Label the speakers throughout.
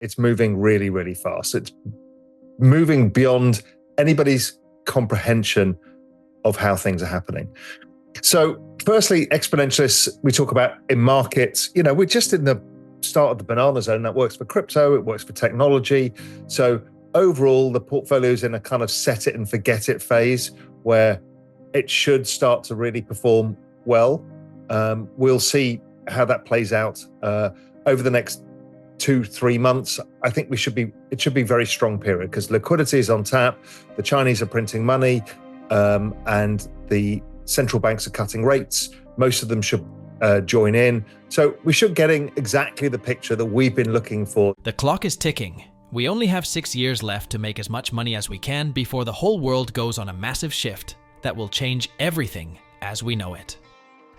Speaker 1: It's moving really, really fast. It's moving beyond anybody's comprehension of how things are happening. So firstly, exponentialists, we talk about in markets, we're just in the start of the banana zone. That works for crypto, it works for technology. So overall, the portfolio's in a kind of set it and forget it phase where it should start to really perform well. We'll see how that plays out over the next 2-3 months. I think it should be a very strong period because liquidity is on tap. The Chinese are printing money, and the central banks are cutting rates. Most of them should join in. So we should getting exactly the picture that we've been looking for.
Speaker 2: The clock is ticking. We only have 6 years left to make as much money as we can before the whole world goes on a massive shift that will change everything as we know it.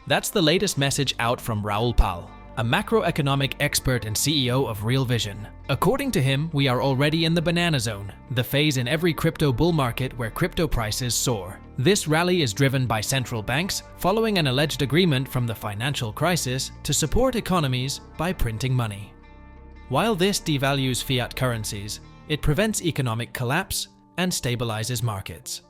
Speaker 2: That's the latest message out from Raoul Pal, a macroeconomic expert and CEO of Real Vision. According to him, we are already in the banana zone, the phase in every crypto bull market where crypto prices soar. This rally is driven by central banks following an alleged agreement from the financial crisis to support economies by printing money. While this devalues fiat currencies, it prevents economic collapse and stabilizes markets.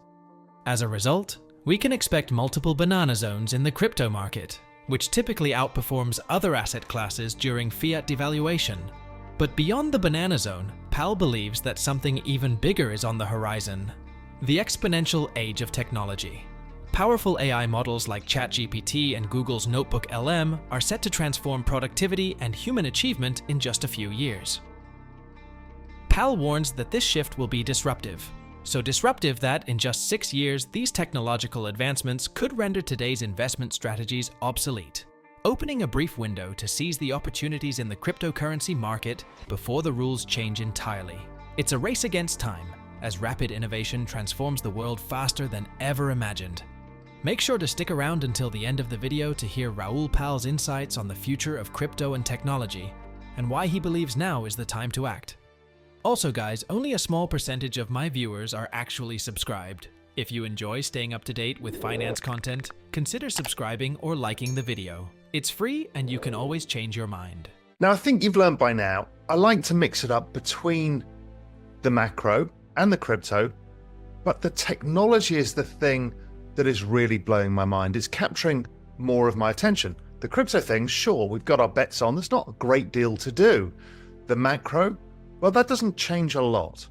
Speaker 2: As a result, we can expect multiple banana zones in the crypto market, which typically outperforms other asset classes during fiat devaluation. But beyond the banana zone, Pal believes that something even bigger is on the horizon: the exponential age of technology. Powerful AI models like ChatGPT and Google's Notebook LM are set to transform productivity and human achievement in just a few years. Pal warns that this shift will be disruptive. So disruptive that in just 6 years, these technological advancements could render today's investment strategies obsolete, opening a brief window to seize the opportunities in the cryptocurrency market before the rules change entirely. It's a race against time, as rapid innovation transforms the world faster than ever imagined. Make sure to stick around until the end of the video to hear Raoul Pal's insights on the future of crypto and technology, and why he believes now is the time to act. Also guys, only a small percentage of my viewers are actually subscribed. If you enjoy staying up to date with finance content, consider subscribing or liking the video. It's free and you can always change your mind.
Speaker 1: Now, I think you've learned by now, I like to mix it up between the macro and the crypto, but the technology is the thing that is really blowing my mind. It's capturing more of my attention. The crypto thing, sure, we've got our bets on. There's not a great deal to do. The macro, well, that doesn't change a lot.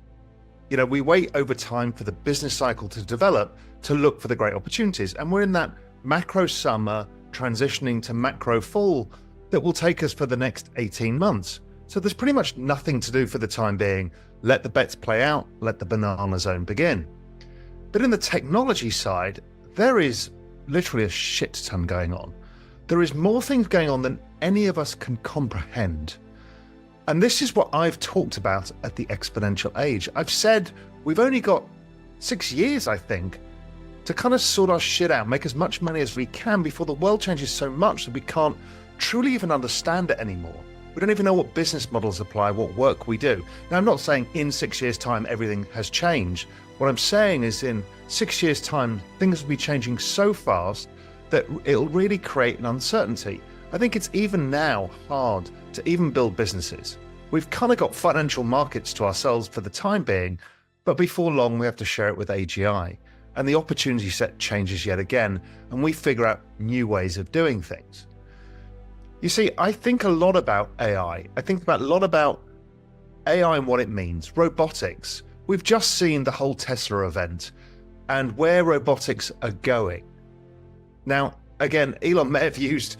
Speaker 1: We wait over time for the business cycle to develop to look for the great opportunities. And we're in that macro summer transitioning to macro fall that will take us for the next 18 months. So there's pretty much nothing to do for the time being. Let the bets play out, let the banana zone begin. But in the technology side, there is literally a shit ton going on. There is more things going on than any of us can comprehend. And this is what I've talked about at the exponential age. I've said we've only got 6 years, I think, to kind of sort our shit out, make as much money as we can before the world changes so much that we can't truly even understand it anymore. We don't even know what business models apply, what work we do. Now, I'm not saying in 6 years' time everything has changed. What I'm saying is in 6 years' time, things will be changing so fast that it'll really create an uncertainty. I think it's even now hard to even build businesses. We've kind of got financial markets to ourselves for the time being, but before long we have to share it with AGI. And the opportunity set changes yet again, and we figure out new ways of doing things. You see, I think a lot about AI. I think a lot about AI and what it means. Robotics. We've just seen the whole Tesla event and where robotics are going. Now, again, Elon may have used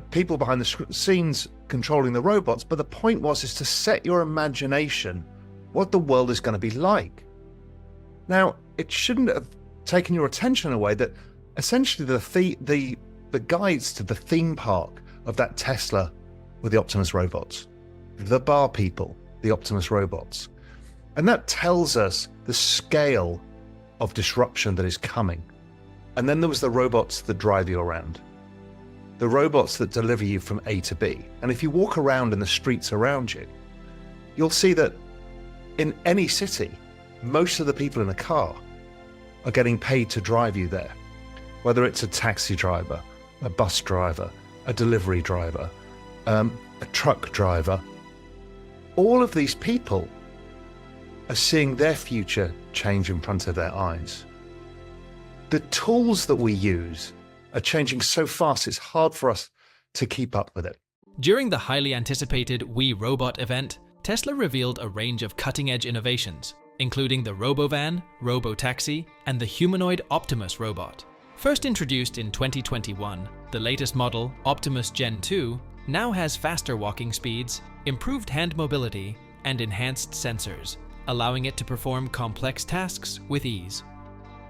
Speaker 1: people behind the scenes controlling the robots, but the point is to set your imagination what the world is going to be like. Now, it shouldn't have taken your attention away that essentially the guides to the theme park of that Tesla were the Optimus robots, the bar people, the Optimus robots. And that tells us the scale of disruption that is coming. And then there was the robots that drive you around. The robots that deliver you from A to B. And if you walk around in the streets around you, you'll see that in any city, most of the people in a car are getting paid to drive you there. Whether it's a taxi driver, a bus driver, a delivery driver, a truck driver, all of these people are seeing their future change in front of their eyes. The tools that we use are changing so fast, it's hard for us to keep up with it.
Speaker 2: During the highly anticipated We Robot event, Tesla revealed a range of cutting-edge innovations, including the Robovan, Robotaxi, and the humanoid Optimus robot. First introduced in 2021, the latest model, Optimus Gen 2, now has faster walking speeds, improved hand mobility, and enhanced sensors, allowing it to perform complex tasks with ease.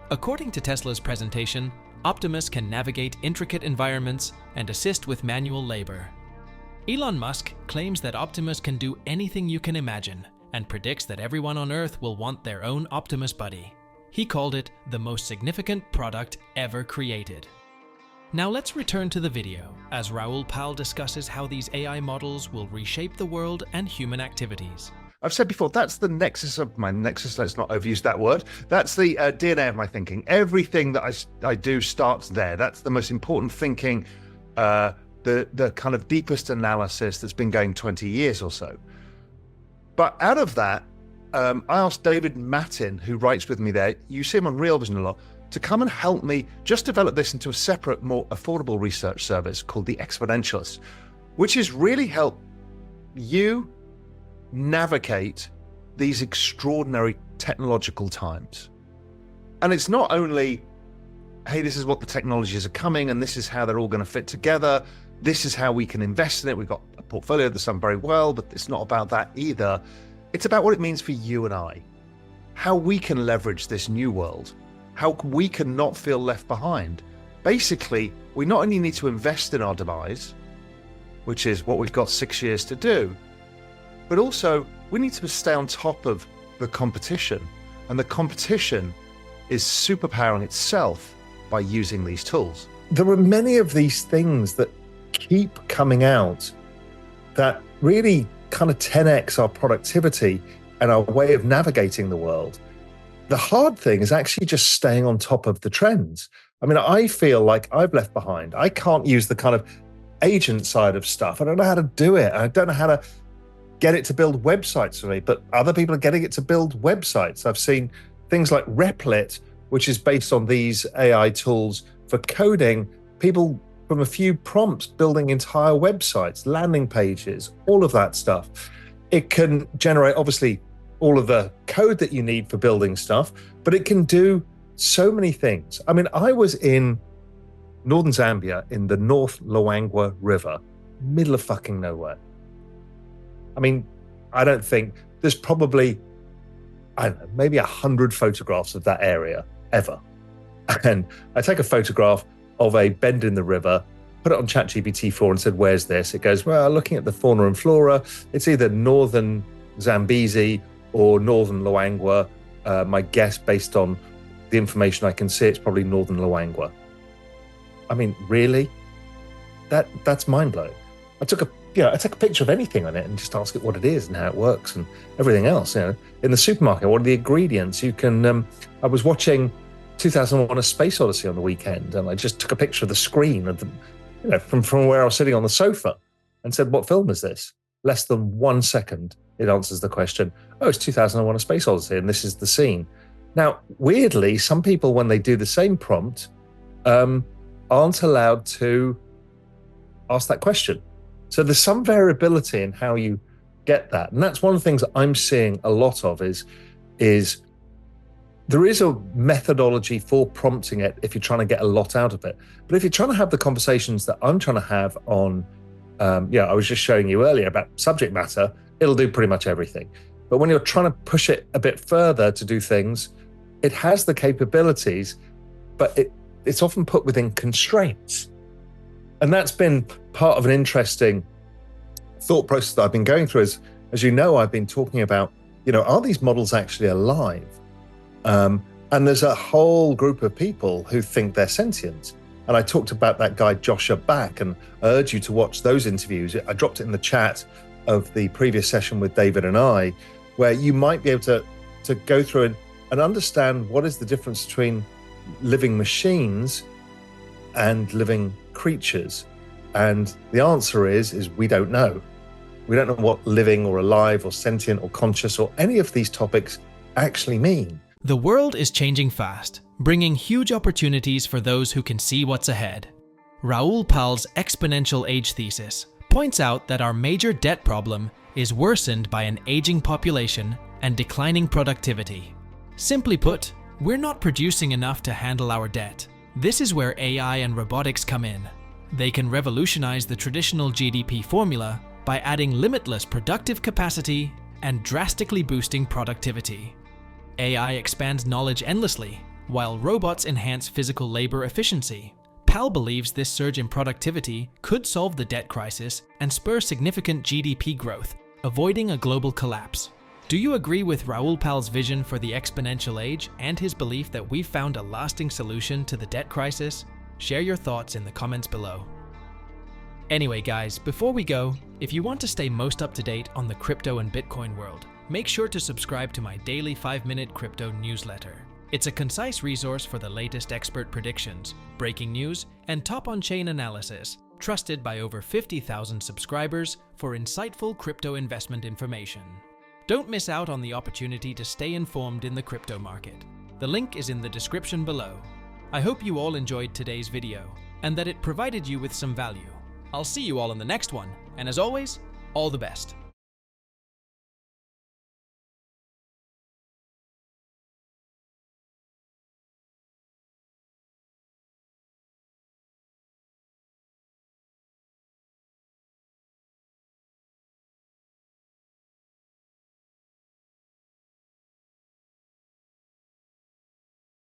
Speaker 2: According to Tesla's presentation, Optimus can navigate intricate environments and assist with manual labor. Elon Musk claims that Optimus can do anything you can imagine and predicts that everyone on Earth will want their own Optimus buddy. He called it the most significant product ever created. Now let's return to the video as Raoul Pal discusses how these AI models will reshape the world and human activities.
Speaker 1: I've said before, that's the nexus of my nexus. Let's not overuse that word. That's the DNA of my thinking. Everything that I do starts there. That's the most important thinking, the kind of deepest analysis that's been going 20 years or so. But out of that, I asked David Mattin, who writes with me there, you see him on Real Vision a lot, to come and help me just develop this into a separate, more affordable research service called The Exponentialist, which is really help you navigate these extraordinary technological times. And it's not only, hey, this is what the technologies are coming and this is how they're all going to fit together. This is how we can invest in it. We've got a portfolio that's done very well, but it's not about that either. It's about what it means for you and I, how we can leverage this new world, how we can not feel left behind. Basically, we not only need to invest in our demise, which is what we've got 6 years to do, but also we need to stay on top of the competition. And the competition is superpowering itself by using these tools. There are many of these things that keep coming out that really kind of 10x our productivity and our way of navigating the world. The hard thing is actually just staying on top of the trends. I mean, I feel like I've left behind. I can't use the kind of agent side of stuff. I don't know how to do it. I don't know how to get it to build websites for me, but other people are getting it to build websites. I've seen things like Replit, which is based on these AI tools for coding, people from a few prompts building entire websites, landing pages, all of that stuff. It can generate, obviously, all of the code that you need for building stuff, but it can do so many things. I mean, I was in northern Zambia in the North Luangwa River, middle of fucking nowhere. I mean, I don't think there's probably, I don't know, maybe 100 photographs of that area ever. And I take a photograph of a bend in the river, put it on ChatGPT-4 and said, where's this? It goes, well, looking at the fauna and flora, it's either northern Zambezi or northern Luangwa. My guess, based on the information I can see, it's probably northern Luangwa. I mean, really? That's mind-blowing. I take a picture of anything on it and just ask it what it is and how it works and everything else. In the supermarket, what are the ingredients? You can. I was watching 2001: A Space Odyssey on the weekend, and I just took a picture of the screen of the, from where I was sitting on the sofa, and said, "What film is this?" Less than 1 second, it answers the question. Oh, it's 2001: A Space Odyssey, and this is the scene. Now, weirdly, some people, when they do the same prompt, aren't allowed to ask that question. So there's some variability in how you get that. And that's one of the things I'm seeing a lot of is there is a methodology for prompting it if you're trying to get a lot out of it. But if you're trying to have the conversations that I'm trying to have on, I was just showing you earlier about subject matter, it'll do pretty much everything. But when you're trying to push it a bit further to do things, it has the capabilities, but it's often put within constraints. And that's been part of an interesting thought process that I've been going through. As you know, I've been talking about, are these models actually alive? And there's a whole group of people who think they're sentient. And I talked about that guy, Joshua Back, and I urge you to watch those interviews. I dropped it in the chat of the previous session with David and I, where you might be able to go through and understand what is the difference between living machines and living creatures. And the answer is we don't know. We don't know what living or alive or sentient or conscious or any of these topics actually mean.
Speaker 2: The world is changing fast, bringing huge opportunities for those who can see what's ahead. Raoul Pal's exponential age thesis points out that our major debt problem is worsened by an aging population and declining productivity. Simply put, we're not producing enough to handle our debt. This is where AI and robotics come in. They can revolutionize the traditional GDP formula by adding limitless productive capacity and drastically boosting productivity. AI expands knowledge endlessly, while robots enhance physical labor efficiency. Pal believes this surge in productivity could solve the debt crisis and spur significant GDP growth, avoiding a global collapse. Do you agree with Raoul Pal's vision for the exponential age and his belief that we've found a lasting solution to the debt crisis? Share your thoughts in the comments below. Anyway guys, before we go, if you want to stay most up to date on the crypto and Bitcoin world, make sure to subscribe to my daily 5-minute crypto newsletter. It's a concise resource for the latest expert predictions, breaking news, and top-on-chain analysis, trusted by over 50,000 subscribers for insightful crypto investment information. Don't miss out on the opportunity to stay informed in the crypto market. The link is in the description below. I hope you all enjoyed today's video, and that it provided you with some value. I'll see you all in the next one, and as always, all the best.